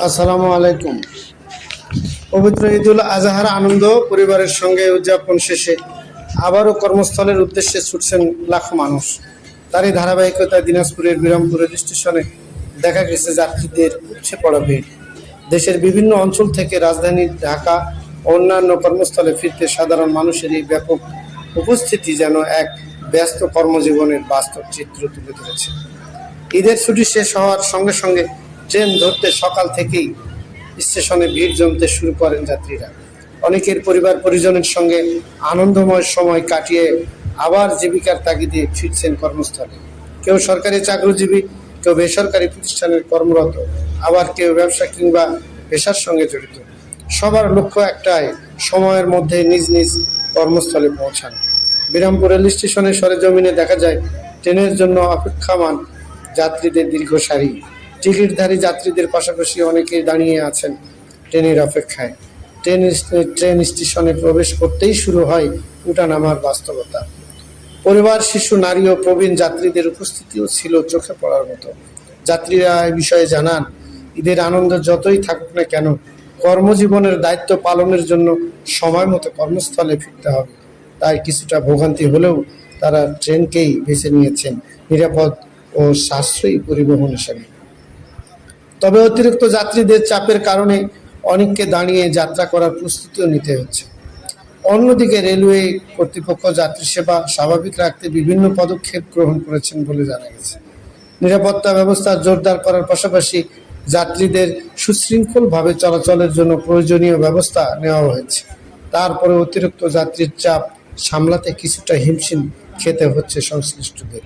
আসসালামু আলাইকুম। পবিত্র ঈদুল আজহার আনন্দ পরিবারের সঙ্গে উদযাপন শেষে আবারও কর্মস্থলের উদ্দেশ্যে ছুটছেন লাখো মানুষ। তারই ধারাবাহিকতায় দিনাজপুরের বিরামপুর রেল স্টেশনে দেখা গেছে যাত্রীদের উপচে পড়া ভিড়। দেশের বিভিন্ন অঞ্চল থেকে রাজধানী ঢাকা ও অন্যান্য কর্মস্থলে ফিরতে সাধারণ মানুষের এই ব্যাপক উপস্থিতি যেন এক ব্যস্ত কর্মজীবনের বাস্তব চিত্র তুলে ধরেছে। ঈদের ছুটি শেষ হওয়ার সঙ্গে সঙ্গে ট্রেন ধরতে সকাল থেকেই স্টেশনে ভিড় জমতে শুরু করেন যাত্রীরা। অনেকের পরিবার পরিজনের সঙ্গে আনন্দময় সময় কাটিয়ে আবার জীবিকার তাগিদে ফিরছেন কর্মস্থলে। কেউ সরকারি চাকরিজীবী, কেউ বেসরকারি প্রতিষ্ঠানের কর্মরত, আবার কেউ ব্যবসা কিংবা পেশার সঙ্গে জড়িত। সবার লক্ষ্য একটাই, সময়ের মধ্যে নিজ নিজ কর্মস্থলে পৌঁছানো। বিরামপুর রেল স্টেশনের সরেজমিনে দেখা যায় ট্রেনের জন্য অপেক্ষমান যাত্রীদের দীর্ঘ সারি। টিকিটধারী যাত্রীদের পাশাপাশি অনেকেই দাঁড়িয়ে আছেন ট্রেনের অপেক্ষায়। ট্রেন স্টেশনে প্রবেশ করতেই শুরু হয় উঠানামার বাস্তবতা। পরিবার, শিশু, নারী ও প্রবীণ যাত্রীদের উপস্থিতিও ছিল চোখে পড়ার মতো। যাত্রীরা এ বিষয়ে জানান, ঈদের আনন্দ যতই থাকুক না কেন, কর্মজীবনের দায়িত্ব পালনের জন্য সময় মতো কর্মস্থলে ফিরতে হবে। তাই কিছুটা ভোগান্তি হলেও তারা ট্রেনকেই বেছে নিয়েছেন নিরাপদ ও সাশ্রয়ী পরিবহন হিসেবে। তবে অতিরিক্ত যাত্রীদের চাপের কারণে অনেককে দাঁড়িয়ে যাত্রা করার প্রস্তুতিও নিতে হচ্ছে। অন্যদিকে রেলওয়ে কর্তৃপক্ষ যাত্রী সেবা স্বাভাবিক রাখতে বিভিন্ন পদক্ষেপ গ্রহণ করেছেন বলে জানা গেছে। নিরাপত্তা ব্যবস্থা জোরদার করার পাশাপাশি যাত্রীদের সুশৃঙ্খলভাবে চলাচলের জন্য প্রয়োজনীয় ব্যবস্থা নেওয়া হয়েছে। তারপরে অতিরিক্ত যাত্রীর চাপ সামলাতে কিছুটা হিমশিম খেতে হচ্ছে সংশ্লিষ্টদের।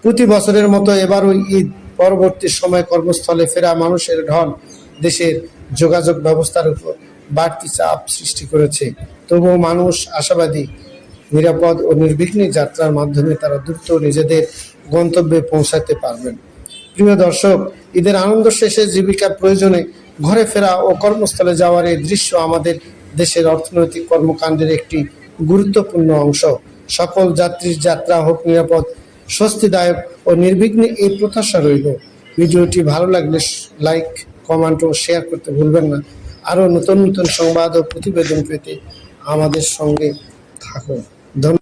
প্রতি বছরের মতো এবারও ঈদ পরবর্তী সময় কর্মস্থলে ফেরা মানুষের ঢল দেশের যোগাযোগ ব্যবস্থার উপর বাড়তি চাপ সৃষ্টি করেছে। তবুও মানুষ আশাবাদী, নিরাপদ ও নির্বিঘ্নে যাত্রার মাধ্যমে তারা দ্রুত নিজেদের গন্তব্যে পৌঁছাতে পারবেন। প্রিয় দর্শক, ঈদের আনন্দ শেষে জীবিকার প্রয়োজনে ঘরে ফেরা ও কর্মস্থলে যাওয়ার এই দৃশ্য আমাদের দেশের অর্থনৈতিক কর্মকাণ্ডের একটি গুরুত্বপূর্ণ অংশ। সকল যাত্রীর যাত্রা হোক নিরাপদ, স্বস্তিদায়ক ও নির্বিঘ্নে, এই প্রত্যাশা রইল। ভিডিওটি ভালো লাগলে লাইক, কমেন্ট ও শেয়ার করতে ভুলবেন না। আরও নতুন নতুন সংবাদ ও প্রতিবেদন পেতে আমাদের সঙ্গে থাকুন। ধন্যবাদ।